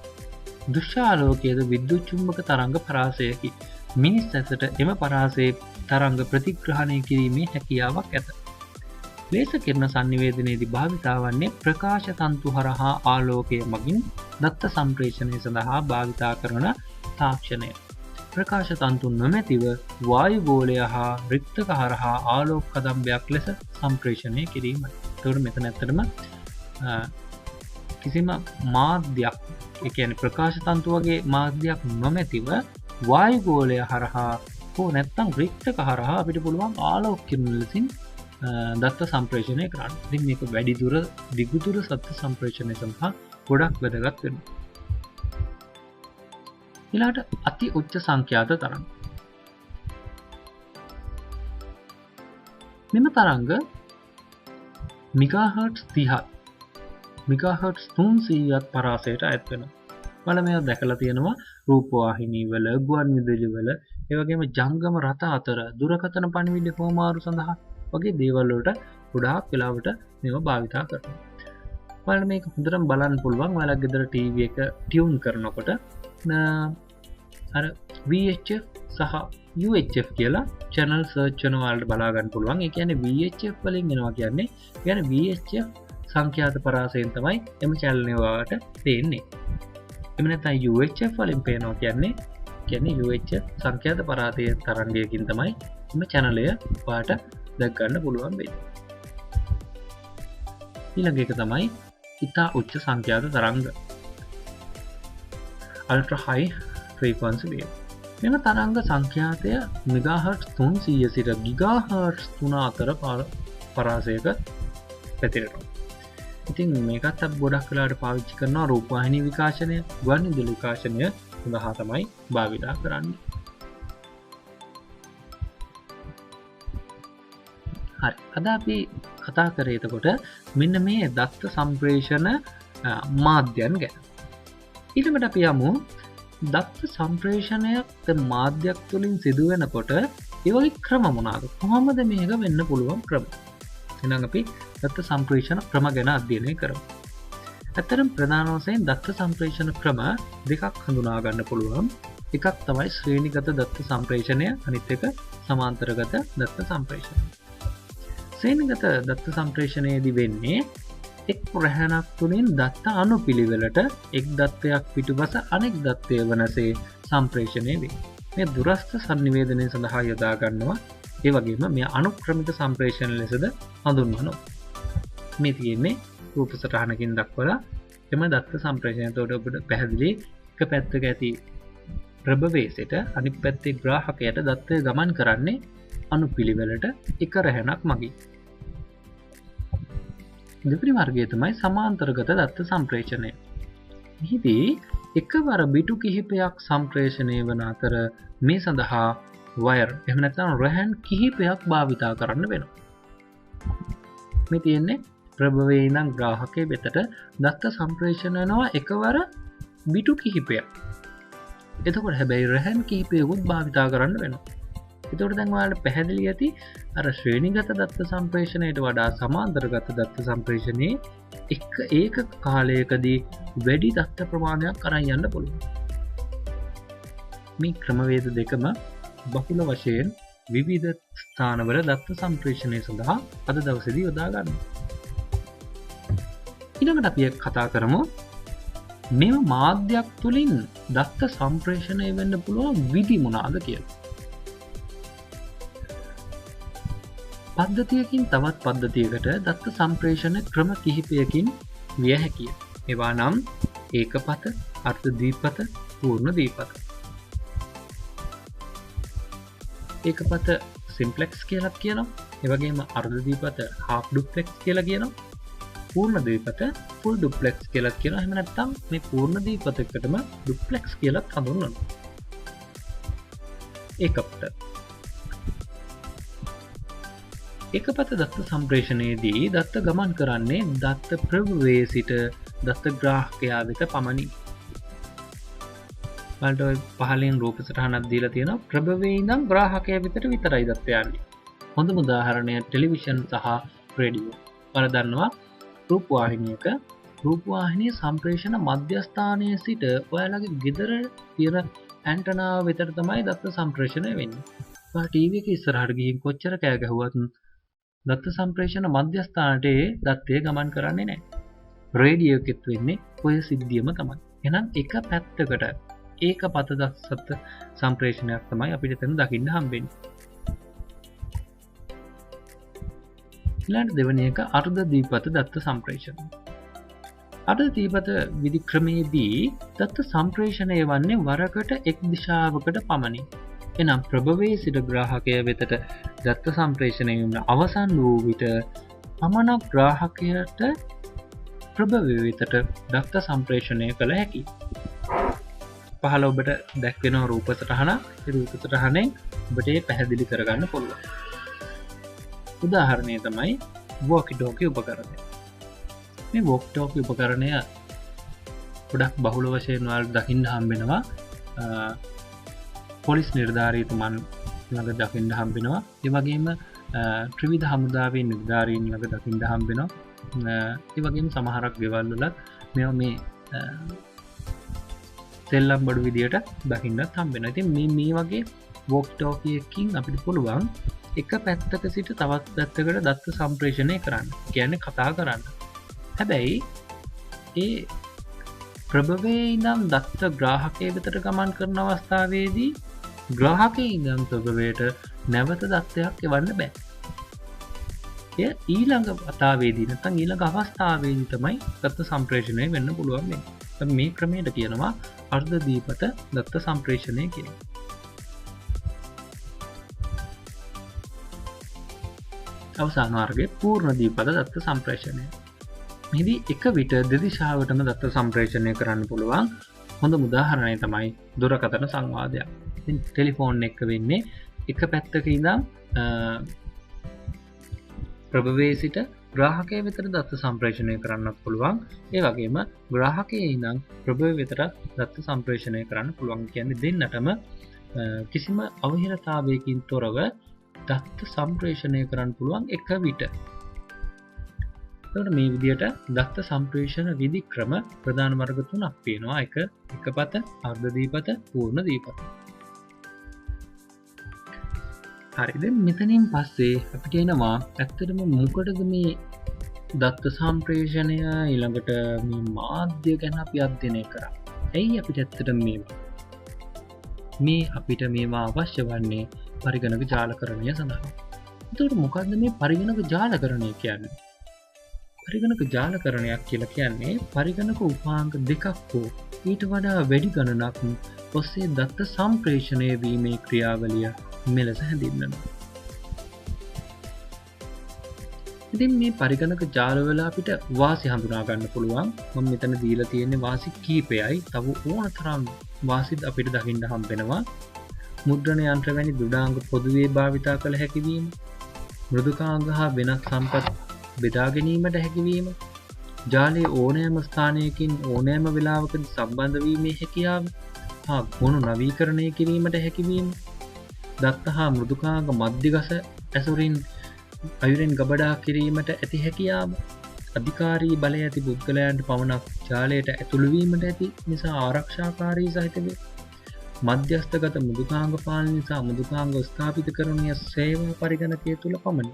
දෘශ්‍ය ආලෝකයේද විද්‍යුත් චුම්බක තරංග පරාසයකි. මිනිස් ඇසට එම පරාසයේ තරංග ප්‍රතිග්‍රහණය කිරීමේ හැකියාවක් ඇත. ලේසර් කිරණ sannivedanayේදී භාවිතා වන්නේ ප්‍රකාශ තන්තු හරහා ආලෝකය මගින් දත්ත සම්ප්‍රේෂණය සඳහා භාවිතා කරන තාක්ෂණය. ප්‍රකාශ තන්තු නොමැතිව වායු ගෝලය හා රික්තක හරහා ආලෝක කදම්බයක් ලෙස සම්ප්‍රේෂණය කිරීමයි. ඒතකොට මෙතන ඇත්තටම කිසිම මාධ්‍යයක්, ඒ කියන්නේ ප්‍රකාශ තන්තු වගේ මාධ්‍යයක් නොමැතිව වායු ගෝලය හරහා හෝ නැත්නම් රික්තක හරහා අපිට පුළුවන් ආලෝක කිරණ ලෙසින් දත්ත සම්ප්‍රේෂණය කරන්න. ඉතින් මේක වැඩි දුර දිගු දුර සත්‍ය සම්ප්‍රේෂණය සඳහා ගොඩක් වැදගත් වෙනවා. ඊළාට අති උච්ච සංඛ්‍යාත තරංග. මෙම තරංග මෙගාහර්ට්ස් 30ක් මෙගාහර්ට්ස් 300ක් පරාසයට අයත් වෙනවා. මම මේවා දැකලා තියෙනවා රූපවාහිනී වල, ගුවන් විදුලි වල, ඒ වගේම ජංගම රථ අතර දුරකථන පණිවිඩ හෝමාරු සඳහා වගේ දේවල් වලට ගොඩාක් වෙලාවට මේවා භාවිතා කරනවා. ඔයාලට මේක හොඳටම බලන්න පුළුවන්. ඔයාලා ගෙදර ටීවී එක ටියුන් කරනකොට අර VHF සහ UHF කියලා channel search කරන වලට බලා ගන්න පුළුවන්. ඒ කියන්නේ VHF වලින් එනවා කියන්නේ VHF සංඛ්‍යාත පරාසයෙන් තමයි එම channel එක වාට පේන්නේ. එහෙම නැත්නම් UHF වලින් පේනවා කියන්නේ UHF සංඛ්‍යාත පරාසයේ තරංගයකින් තමයි එම channel එක වාට දැක් ගන්න පුළුවන් වෙයි. ඊළඟ එක තමයි ඉතා උච්ච සංඛ්‍යාත තරංග ultra high frequency wave. මෙම තරංග සංඛ්‍යාතය මෙගාහර්ට්ස් 300 සිට ගිගාහර්ට්ස් 3 අතර පරාසයක පැතිරෙනවා. ඉතින් මේකත් ගොඩක් වෙලාට පාවිච්චි කරනවා රූපවාහිනී විකාශනය, ගුවන්විදුලි විකාශනය සඳහා තමයි භාවිතා කරන්නේ. හරි. අද අපි කතා කරේ එතකොට මෙන්න මේ දත්ත සම්ප්‍රේෂණ මාධ්‍යයන් ගැන. ඊළඟට අපි යමු දත්ත සම්ප්‍රේෂණයක් මාධ්‍යයක් තුළින් සිදුවෙනකොට ඒ වගේ ක්‍රම මොනවාද? කොහොමද මේක වෙන්න පුළුවන් ක්‍රම? එහෙනම් අපි දත්ත සම්ප්‍රේෂණ ක්‍රම ගැන අධ්‍යයනය කරමු. ඇත්තටම ප්‍රධාන වශයෙන් දත්ත සම්ප්‍රේෂණ ක්‍රම දෙකක් හඳුනා ගන්න පුළුවන්. එකක් තමයි ශ්‍රේණිගත දත්ත සම්ප්‍රේෂණය, අනිත් එක සමාන්තරගත දත්ත සම්ප්‍රේෂණය. ශ්‍රේණිගත දත්ත සම්ප්‍රේෂණයේදී වෙන්නේ එක් රැහැනක් තුළින් දත්ත අනුපිළිවෙලට එක් දත්තයක් පිටුපස අනෙක් දත්තය වනසේ සම්ප්‍රේෂණය වේ. මේ දුරස්ථ සංනිවේදනය සඳහා යොදා ගන්නවා. ඒ වගේම මේ අනුක්‍රමික සම්ප්‍රේෂණ ලෙසද හඳුන්වනවා. මේ තියෙන්නේ රූප සටහනකින් දක්වලා එම දත්ත සම්ප්‍රේෂණයට ඔබට පැහැදිලි එක පැත්තක ඇති ප්‍රභවේශයට අනිත් පැත්තේ ග්‍රාහකයට දත්තය ගමන් කරන්නේ අනුපිළිවෙලට එක රැහැනක් මගින්. දෙවැනි වර්ගය තමයි සමාන්තරගත දත්ත සම්ප්‍රේෂණය. මෙහිදී එකවර බිටු කිහිපයක් සම්ප්‍රේෂණය වන අතර මේ සඳහා වයර් එහෙම නැත්නම් රැහන් කිහිපයක් භාවිතා කරන්න වෙනවා. මේ තියෙන්නේ ප්‍රභවයේ ඉඳන් ග්‍රාහකයේ වෙතට දත්ත සම්ප්‍රේෂණය වෙනවා එකවර බිටු කිහිපයක්. එතකොට හැබැයි රැහන් කිහිපයකුත් භාවිතා කරන්න වෙනවා. එතකොට දැන් ඔයාලට පැහැදිලි ඇති අර ශ්‍රේණිගත දත්ත සම්ප්‍රේෂණයට වඩා සමාන්තරගත දත්ත සම්ප්‍රේෂණයේ ඒක කාලයකදී වැඩි දත්ත ප්‍රමාණයක් අරන් යන්න පුළුවන්. මේ ක්‍රමවේද දෙකම බහුල වශයෙන් විවිධ ස්ථානවල දත්ත සම්ප්‍රේෂණය සඳහා අද දවසේදී යොදා ගන්නවා. ඊළඟට අපි කතා කරමු මෙම මාධ්‍යයක් තුළින් දත්ත සම්ප්‍රේෂණය වෙන්න පුළුවන් විධි මොනවාද කියලා. පද්ධතියකින් තවත් පද්ධතියකට දත්ත සම්ප්‍රේෂණ ක්‍රම කිහිපයකින් විය හැකිය. ඒවා නම් ඒකපත, අර්ධ දීපත, පූර්ණ දීපත. ඒකපත සිම්ප්ලෙක්ස් කියලා කියනවා. ඒ වගේම අර්ධ දීපත half duplex කියලා කියනවා. පූර්ණ දීපත full duplex කියලා කියනවා. එහෙම නැත්නම් මේ පූර්ණ දීපතකටම duplex කියලා හඳුන්වනවා. ඒකපත එකපත දත්ත සම්ප්‍රේෂණයේදී දත්ත ගමන් කරන්නේ දත්ත ප්‍රභවයේ සිට දත්ත ග්‍රාහකයා වෙත පමණි. වලට ඔය පහලින් රූප සටහනක් දීලා තියෙනවා. ප්‍රභවයේ ඉඳන් ග්‍රාහකයා වෙතට විතරයි දත්ත යන්නේ. හොඳම උදාහරණය ටෙලිවිෂන් සහ රේඩියෝ. ඔයාලා දන්නවා රූපවාහිනියක රූපවාහිනිය සම්ප්‍රේෂණ මධ්‍යස්ථානයේ සිට ඔයාලගේ ගෙදර තියෙන ඇන්ටනාව වෙතට තමයි දත්ත සම්ප්‍රේෂණය වෙන්නේ. ඔයා ටීවී එක ඉස්සරහට ගිහින් කොච්චර කෑ ගැහුවත් දත්ත සම්ප්‍රේෂණ මධ්‍යස්ථානට දත්තය ගමන් කරන්නේ නැහැ. රේඩියෝ එකෙත් වෙන්නේ ඔය සිද්ධියම තමයි. එහෙනම් එක පැත්තකට ඒකපත දත්ත සම්ප්‍රේෂණයක් තමයි අපිට එතන දකින්න හම්බෙන්නේ. ඊළඟ දෙවෙනි එක අර්ධ දීපත දත්ත සම්ප්‍රේෂණය. අර්ධ දීපත විධි ක්‍රමයේදී දත්ත සම්ප්‍රේෂණය වන්නේ වරකට එක් දිශාවකට පමණි. එනම් ප්‍රභවයේ සිට ග්‍රාහකය වෙතට දත්ත සම්ප්‍රේෂණය වීම අවසන් වූ විට පමණක් ග්‍රාහකයට ප්‍රභවය වෙතට දත්ත සම්ප්‍රේෂණය කළ හැකි. පහළ ඔබට දැක්වෙන රූප සටහන රූප සටහනෙන් ඔබට පැහැදිලි කරගන්න පුළුවන්. උදාහරණය තමයි walkie talkie උපකරණය. මේ walkie talkie උපකරණය ගොඩක් බහුල වශයෙන් ඔයාලට දකින්න හම්බෙනවා. පොලිස් නිලධාරීතුමන් ළඟ දකින්න හම්බෙනවා. ඒ වගේම ත්‍රිවිධ හමුදාවේ නිලධාරීන් ළඟ දකින්න හම්බෙනවා. ඒ වගේම සමහරක් ගෙවල් වලත් මේවා මේ සෙල්ලම් බඩු විදියට දකින්නත් හම්බෙනවා. ඉතින් මේ වගේ walkie talkie එකකින් අපිට පුළුවන් එක පැත්තක සිට තවත් පැත්තකට දත්ත සම්ප්‍රේෂණය කරන්න. කියන්නේ කතා කරන්න. හැබැයි ඒ ප්‍රභවයේ ඉඳන් දත්ත ග්‍රාහකයේ වෙතට ගමන් කරන අවස්ථාවේදී ග්‍රාහකයේ ඉඳන් ප්‍රභවයට නැවත දත්තයක් එවන්න බෑ. එය ඊළඟ වතාවේදී නැත්නම් ඊළඟ අවස්ථාවේදී තමයි දත්ත සම්ප්‍රේෂණය වෙන්න පුළුවන් වෙන්නේ. මේ ක්‍රමයට කියනවා අර්ධ දීපත දත්ත සම්ප්‍රේෂණය කියලා. අවසාන වර්ගයේ පූර්ණ දීපත දත්ත සම්ප්‍රේෂණය. මෙහිදී එක විට දෙදිශාවටම දත්ත සම්ප්‍රේෂණය කරන්න පුළුවන්. හොඳ උදාහරණය තමයි දුරකථන සංවාදයක්. ඉතින් ටෙලිෆෝන් එක වෙන්නේ එක පැත්තක ඉඳන් ප්‍රභවයේ සිට ග්‍රාහකය වෙතට දත්ත සම්ප්‍රේෂණය කරන්නත් පුළුවන්. ඒ වගේම ග්‍රාහකයේ ඉඳන් ප්‍රභවය වෙතට දත්ත සම්ප්‍රේෂණය කරන්න පුළුවන්. කියන්නේ දෙන්නටම කිසිම අවහිරතාවයකින් තොරව දත්ත සම්ප්‍රේෂණය කරන්න පුළුවන් එක විට. එතකොට මේ විදිහට දත්ත සම්ප්‍රේෂණ විධි ක්‍රම ප්‍රධාන වර්ග තුනක් තියෙනවා. එක පත, අර්ධ දීපත, පූර්ණ දීපත. හරි, දැන් මෙතනින් පස්සේ අපිට එනවා ඇත්තටම මොකටද මේ දත්ත සම්ප්‍රේෂණය ඊළඟට මේ මාධ්‍ය ගැන අපි අධ්‍යයනය කරා. ඇයි අපිට ඇත්තටම මේ අපිට මේවා අවශ්‍ය වන්නේ පරිගණක ජාලකරණය සඳහා. එතකොට මොකද්ද මේ පරිගණක ජාලකරණය කියන්නේ? පරිගණක ජාලකරණයක් කියලා කියන්නේ පරිගණක උපාංග දෙකක් හෝ ඊට වඩා වැඩි ගණනක් ඔස්සේ දත්ත සම්ප්‍රේෂණය වීමේ ක්‍රියාවලිය මෙලෙස හැඳින්වෙනවා. ඉතින් මේ පරිගණක ජාලවල අපිට වාසි හඳුනා ගන්න පුළුවන්. මම මෙතන දීලා තියෙන්නේ වාසි කීපයයි. තව ඕන තරම් වාසිත් අපිට දකින්න හම්බෙනවා. මුද්‍රණ යන්ත්‍ර වැනි දෘඩාංග පොදුවේ භාවිතා කළ හැකිවීම, මෘදුකාංග හා වෙනත් සම්පත් බෙදා ගැනීමට හැකිවීම, ජාලයේ ඕනෑම ස්ථානයකින් ඕනෑම වෙලාවකදී සම්බන්ධ වීමේ හැකියාව හා ගුණ නවීකරණය කිරීමට හැකිවීම, දත්ත හා මෘදුකාංග මධ්‍යගස ඇසුරින් අයුරෙන් ගබඩා කිරීමට ඇති හැකියාව, අධිකාරී බලය ඇති පුද්ගලයන්ට පමණක් ජාලයට ඇතුළුවීමට ඇති නිසා ආරක්ෂාකාරී සහිත වේ. මධ්‍යස්ථගත මෘදුකාංග පාලන නිසා මෘදුකාංග ස්ථාපිත කරණය සේවා පරිගණකය තුළ පමණි.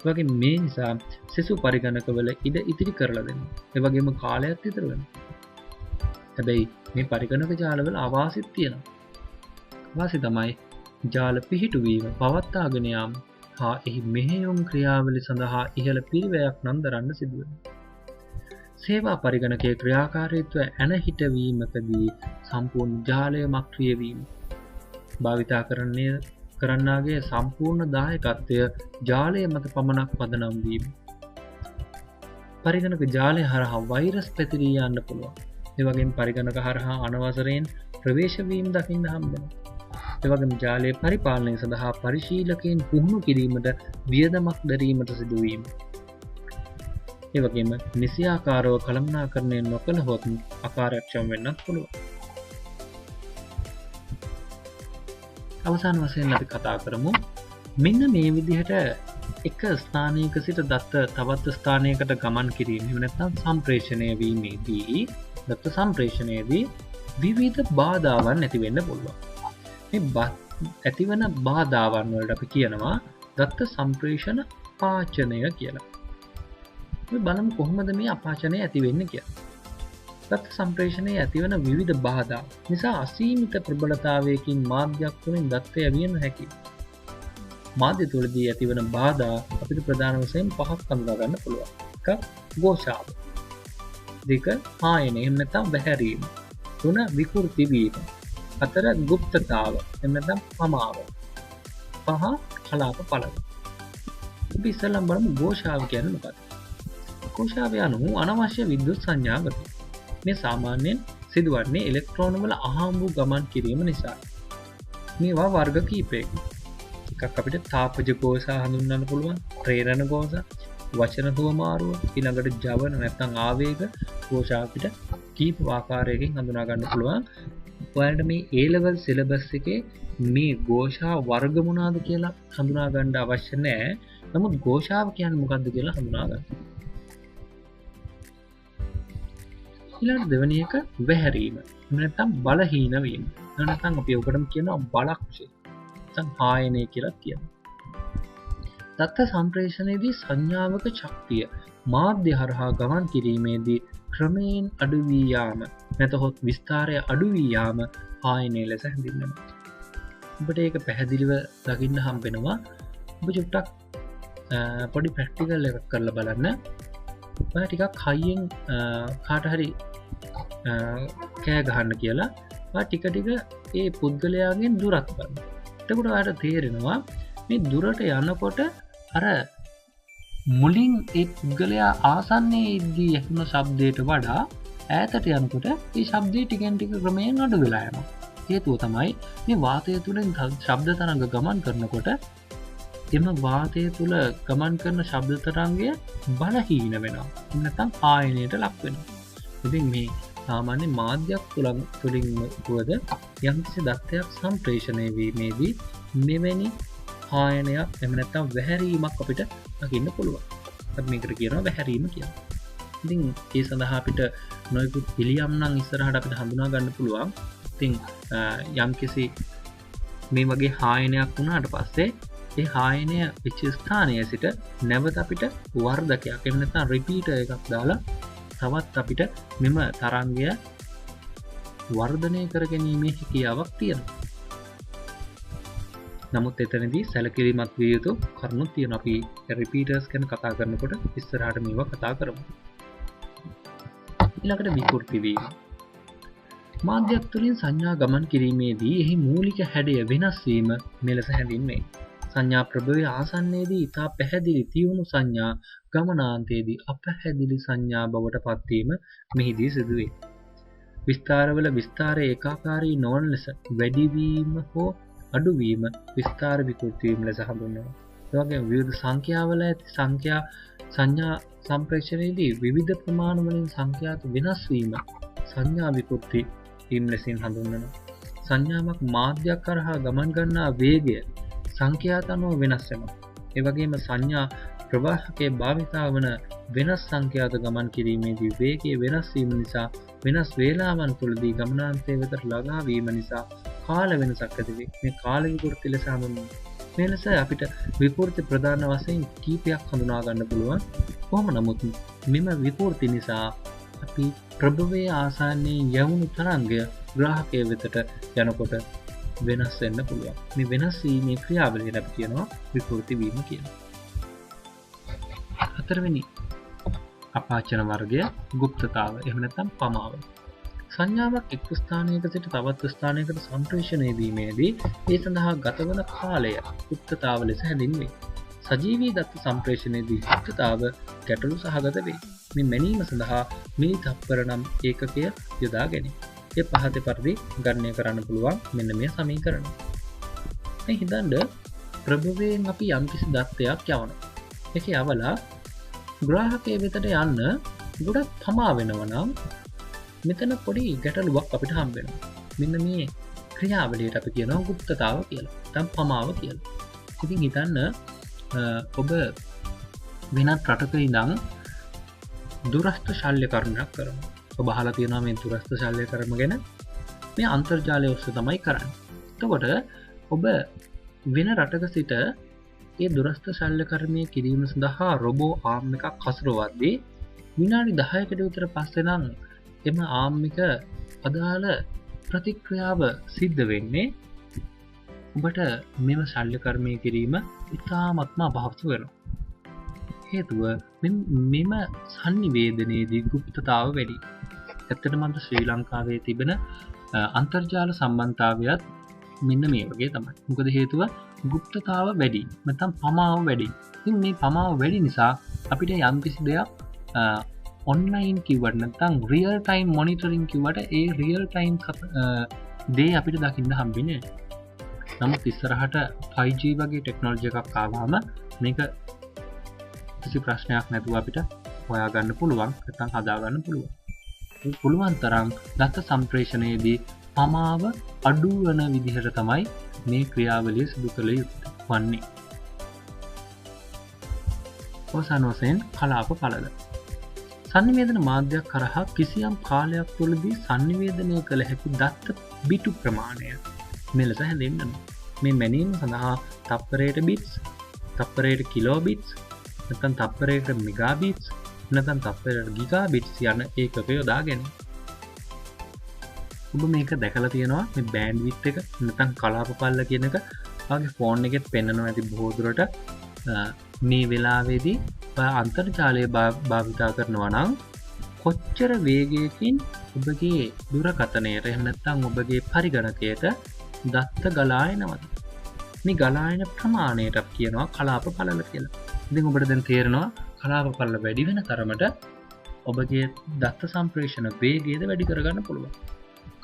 වගේ මේ නිසා සෙසු පරිගණකවල ඉඩ ඉතිරි කරලා දෙනවා. ඒ වගේම කාලයක් ඉතුරු වෙනවා. හැබැයි මේ පරිගණක ජාලවල අවාසිත් තියෙනවා. වාසි තමයි ජාල පිහිටුවීම, පවත්වාගෙන යාම හා එහි මෙහෙයුම් ක්‍රියාවලිය සඳහා ඉහළ පිරිවැයක් නම් දරන්න සිදු වෙනවා. සේවා පරිගණකයේ ක්‍රියාකාරීත්වය ඇන හිටවීමකදී සම්පූර්ණ ජාලය මක්‍රිය වීම, භාවිතා කරන්නාගේ සම්පූර්ණ දායකත්වය ජාලය මත පමණක් පදනම් වීම. පරිගණක ජාලය හරහා වෛරස් පැතිරී යන්න පුළුවන්. ඒ වගේම පරිගණක හරහා අනවසරයෙන් ප්‍රවේශ වීම දකින්න හම්බෙනවා. ඒ වගේම ජාලයේ පරිපාලනය සඳහා පරිශීලකයන් පුහුණු කිරීමට වියදමක් දැරීමට සිදුවීම. ඒ වගේම නිසියාකාරව කළමනාකරණය නොකළහොත් අකාර්යක්ෂම වෙන්නත් පුළුවන්. අවසාන වශයෙන් අපි කතා කරමු මෙන්න මේ විදිහට එක ස්ථානයක සිට දත්ත තවත් ස්ථානයකට ගමන් කිරීම නැත්නම් සම්ප්‍රේෂණය වීමේදී දත්ත සම්ප්‍රේෂණයේදී විවිධ බාධාවන් ඇති වෙන්න පුළුවන්. මේ ඇතිවන බාධාවන් වලට අපි කියනවා දත්ත සම්ප්‍රේෂණ පාචනය කියලා. අපි බලමු කොහොමද මේ අපාචනය ඇති වෙන්නේ කියලා. දත්ත සම්ප්‍රේෂණයේ ඇතිවන විවිධ බාධා නිසා අසීමිත ප්‍රබලතාවයකින් මාධ්‍යයක් තුළින් දත්තය ඇවියන්න හැකියි. මාධ්‍ය තුළදී ඇතිවන බාධා අපිට ප්‍රධාන වශයෙන් පහක් හඳුනා ගන්න පුළුවන්. 1. ഘോഷාව. 2. ආයනය එහෙම නැත්නම් වැහැරීම. 3. විකෘති වීම. 4. গুপ্তතාව එහෙම නැත්නම් පමාව. 5. කලාප පළව. අපි ඉස්සෙල්ලාම බලමු ഘോഷාව කියන්නේ මොකක්ද? ഘോഷාව යනු අනවශ්‍ය විද්‍යුත් සංඥාවකි. මේ සාමාන්‍යයෙන් සිදුවන්නේ ඉලෙක්ට්‍රෝන වල අහඹු ගමන් කිරීම නිසා. මේවා වර්ග කීපයකින්. එකක් අපිට තාපජ ഘോഷා හඳුන්වන්න පුළුවන්, ප්‍රේරණ ഘോഷා, වචන හුවමාරුව, ඊළඟට ජවන නැත්නම් ආවේග ഘോഷා අපිට කීප ආකාරයකින් හඳුනා ගන්න පුළුවන්. ඔයාලට මේ A level syllabus එකේ මේ ഘോഷා වර්ග මොනවාද කියලා හඳුනා ගන්න අවශ්‍ය නැහැ. නමුත් ഘോഷාව කියන්නේ මොකක්ද කියලා හඳුනා ගන්න. ඊළඟ දෙවෙනි එක වැහැරීම. නැත්නම් බලහීන වීම. නැත්නම් අපි ඔකටම කියනවා බලක්ෂය. නැත්නම් ආයනය කියලා කියනවා. දත්ත සම්ප්‍රේෂණයේදී සංඥාවක ශක්තිය මාධ්‍ය හරහා ගමන් කිරීමේදී ක්‍රමයෙන් අඩු වී යාම නැතහොත් විස්තරය අඩු වී යාම ආයනය ලෙස හැඳින්වෙනවා. ඔබට ඒක පැහැදිලිව දකින්න හම්බෙනවා. ඔබ චුට්ටක් පොඩි ප්‍රක්ටිකල් එකක් කරලා බලන්න. ඔයා ටිකක් හයියෙන් කාට හරි කෑ ගහන්න කියලා ටික ටික ඒ පුද්ගලයාගෙන් දුරත් ගන්න. එතකොට ඔයාලට තේරෙනවා මේ දුරට යනකොට අර මුලින් ඒ පුද්ගලයා ආසන්නයේ ඉද්දී ඇසුන ශබ්දයට වඩා ඈතට යනකොට ඒ ශබ්දය ටිකෙන් ටික ක්‍රමයෙන් අඩු වෙලා යනවා. හේතුව තමයි මේ වාතය තුළින් ශබ්ද තරංග ගමන් කරනකොට එම වාතය තුළ ගමන් කරන ශබ්ද තරංගය බලහීන වෙනවා. නැත්නම් ආයනයට ලක් වෙනවා. ඉතින් මේ සාමාන්‍ය මාධ්‍යයක් තුළින් වුවද යම්කිසි දත්තයක් සම්ප්‍රේෂණය වීමේදී මෙවැනි ආයනයක් එහෙම නැත්නම් වැහැරීමක් අපිට දකින්න පුළුවන්. අපි මේකට කියනවා වැහැරීම කියලා. ඉතින් ඒ සඳහා අපිට නොයෙකුත් පිළියම් නම් ඉස්සරහට අපිට හඳුනා ගන්න පුළුවන්. ඉතින් යම්කිසි මේ වගේ ආයනයක් වුණාට පස්සේ ඒ ආයනය වෙච්ච ස්ථානයේ සිට නැවත අපිට වර්ධකයක් එහෙම නැත්නම් රිපීටර් එකක් දාලා තවත් අපිට මෙම තරංගය වර්ධනය කර ගැනීමේ හැකියාවක් තියෙනවා. නමුත් එතනදී සැලකිලිමත් විය යුතු කරුණු තියෙනවා. අපි රිපීටර්ස් ගැන කතා කරනකොට ඉස්සරහට මේවා කතා කරමු. ඊළඟට විකෘති වීම. මාධ්‍යයක් තුළින් සංඥා ගමන් කිරීමේදී එහි මූලික හැඩය වෙනස් වීම මෙලෙස හැඳින්වේ. සංඥා ප්‍රභවයේ ආසන්නයේදී ඉතා පැහැදිලි තියුණු සංඥා ගමනාන්තයේදී අපැහැදිලි සංඥා බවට පත්වීම මෙහිදී සිදුවේ. විස්තරවල විස්තරය ඒකාකාරී නොවන ලෙස වැඩිවීම හෝ අඩුවීම විස්තර විකෘති වීම ලෙස හඳුන්වනවා. ඒ වගේම විවිධ සංඛ්‍යාවල ඇති සංඥා සම්ප්‍රේෂණයේදී විවිධ ප්‍රමාණ වලින් සංඛ්‍යාත වෙනස් වීම සංඥා විකෘති වීම ලෙසින් හඳුන්වනවා. සංඥාවක් මාධ්‍යයක් කරහා ගමන් ගන්නා වේගය සංඛ්‍යාත අනුව වෙනස් වෙනවා. ඒ වගේම සංඥා ප්‍රවාහකයේ භාවිතා වන වෙනස් සංඛ්‍යාත ගමන් කිරීමේදී වේගය වෙනස් වීම නිසා වෙනස් වේලාවන් තුළදී ගමනාන්තය වෙතට ළඟා වීම නිසා කාල වෙනසක් ඇති වේ. මේ කාල විකෘති ලෙස හඳුන්වනවා. මේ ලෙස අපිට විකෘති ප්‍රධාන වශයෙන් කීපයක් හඳුනා ගන්න පුළුවන්. කොහොම නමුත් මෙම විකෘති නිසා අපි ප්‍රභවයේ ආසන්නයේ යවුණු තරංගය ග්‍රාහකයේ වෙතට යනකොට වෙනස් වෙන්න පුළුවන්. මේ වෙනස් වීමේ ක්‍රියාවලියට අපි කියනවා විකෘති වීම කියලා. හතරවෙනි අපාචන වර්ගය ගුප්තතාව එහෙම නැත්නම් පමාව. සංඥාවක් එක් ස්ථානයක සිට තවත් ස්ථානයකට සම්ප්‍රේෂණය වීමේදී ඒ සඳහා ගතවන කාලය ගුප්තතාව ලෙස හැඳින්වේ. සජීවී දත්ත සම්ප්‍රේෂණයේදී ගුප්තතාව ගැටලු සහගත වේ. මේ මැනීම සඳහා මිලි තප්පර නම් ඒකකය යොදා ගැනේ. ඒ පහත පරිදි ගණනය කරන්න පුළුවන් මෙන්න මේ සමීකරණ. මේ හිතන්න ප්‍රභවයෙන් අපි යම්කිසි දත්තයක් යවනවා. ඒක යවලා ග්‍රාහකයේ වෙතට යන්න ගොඩක් තමා වෙනවා නම් මෙතන පොඩි ගැටලුවක් අපිට හම්බ වෙනවා. මෙන්න මේ ක්‍රියාවලියට අපි කියනවා ගුප්තතාව කියලා. නැත්නම් පමාව කියලා. ඉතින් හිතන්න ඔබ වෙනත් රටක ඉඳන් දුරස්ථ ශල්‍ය කර්මයක් කරනවා. ඔබ අහලා තියෙනවා මේ දුරස්ථ ශල්‍ය කර්ම ගැන. මේ අන්තර්ජාලය ඔස්සේ තමයි කරන්නේ. එතකොට ඔබ වෙන රටක සිට ඒ දුරස්ථ ශල්‍ය කර්මය කිරීම සඳහා රොබෝ ආර්ම් එකක් හසුරවද්දී විනාඩි 10කට විතර පස්සේ නම් එම ආර්ම් එක අදාළ ප්‍රතික්‍රියාව සිද්ධ වෙන්නේ ඔබට මෙම ශල්‍ය කර්මය කිරීම ඉතාමත්ම අපහසු වෙනවා. හේතුව මෙම සංනිවේදනයේදී ගුප්තතාව වැඩි. ඇත්තටම අද ශ්‍රී ලංකාවේ තිබෙන අන්තර්ජාල සම්බන්ධතාවයත් මෙන්න මේ වගේ තමයි. මොකද හේතුව ගුප්තතාව වැඩි. නැත්නම් පමාව වැඩි. ඉතින් මේ පමාව වැඩි නිසා අපිට යම්කිසි දෙයක් ඔන්ලයින් කිව්වට නැත්නම් රියල් ටයිම් මොනිටරින් කිව්වට ඒ රියල් ටයිම් දේ අපිට දකින්න හම්බෙන්නේ නැහැ. නමුත් ඉස්සරහට 5G වගේ ටෙක්නොලොජි එකක් ආවම මේක කිසි ප්‍රශ්නයක් නැතුව අපිට හොයාගන්න පුළුවන්. නැත්නම් හදාගන්න පුළුවන්. පුළුවන් තරම් දත්ත සම්ප්‍රේෂණයේදී පමාව අඩු වන විදිහට තමයි මේ ක්‍රියාවලිය සිදු කළ යුතු වන්නේ. අවසාන වශයෙන් කලාප පළල. සංනිවේදන මාධ්‍යයක් කරහා කිසියම් කාලයක් තුළදී සංනිවේදනය කළ හැකි දත්ත බිටු ප්‍රමාණය මෙලෙස හැඳින්වෙනවා. මේ මැනීම සඳහා තප්පරයට බිට්ස්, තප්පරයට කිලෝ බිට්ස්, නැත්නම් තප්පරයට මෙගා බිට්ස්, නැත්නම් තප්පරයට ගිගා බිට්ස් යන ඒකක යොදා ගැනීම. ඔබ මේක දැකලා තියෙනවා මේ බෑන්ඩ්විඩ්ත් එක නැත්නම් කලාප පළල කියන එක ඔයාගේ ෆෝන් එකෙත් පෙන්නනවා ඇති බොහෝ දුරට. මේ වෙලාවේදී අන්තර්ජාලය භාවිතා කරනවා නම් කොච්චර වේගයකින් ඔබගේ දුරකථනයට එහෙම නැත්නම් ඔබගේ පරිගණකයට දත්ත ගලා එනවද? මේ ගලා එන ප්‍රමාණයට කියනවා කලාප පළල කියලා. ඉතින් ඔබට දැන් තේරෙනවා කලාප පළල වැඩි වෙන තරමට ඔබගේ දත්ත සම්ප්‍රේෂණ වේගයද වැඩි කරගන්න පුළුවන්.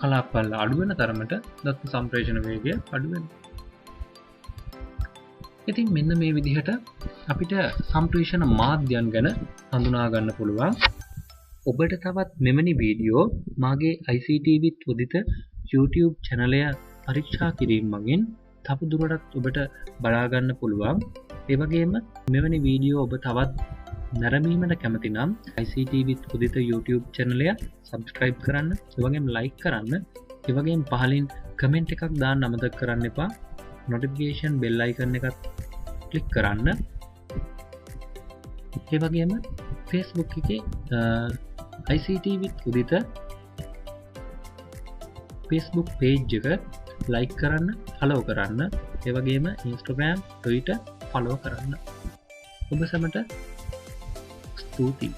කලාප පළල අඩු වෙන තරමට දත්ත සම්ප්‍රේෂණ වේගය අඩු වෙනවා. ඉතින් මෙන්න මේ විදිහට අපිට සම්ප්‍රේෂණ මාධ්‍යයන් ගැන හඳුනා ගන්න පුළුවන්. ඔබට තවත් මෙවැනි වීඩියෝ මාගේ ICTV උදිත YouTube channel එක පරීක්ෂා කිරීම මගින් තවදුරටත් ඔබට බලා ගන්න පුළුවන්. ඒ වගේම මෙවැනි වීඩියෝ ඔබ තවත් නැරඹීමට කැමති නම් ICTV උදිත YouTube channel එක subscribe කරන්න, ඒ වගේම like කරන්න, ඒ වගේම පහලින් comment එකක් දාන්න අමතක කරන්න එපා. notification bell icon එකත් click කරන්න. ඒ වගේම Facebook එකේ ICTV උදිත Facebook page එක like කරන්න, follow කරන්න. ඒ වගේම Instagram, Twitter follow කරන්න. ඔබ සැමට ස්තුතියි.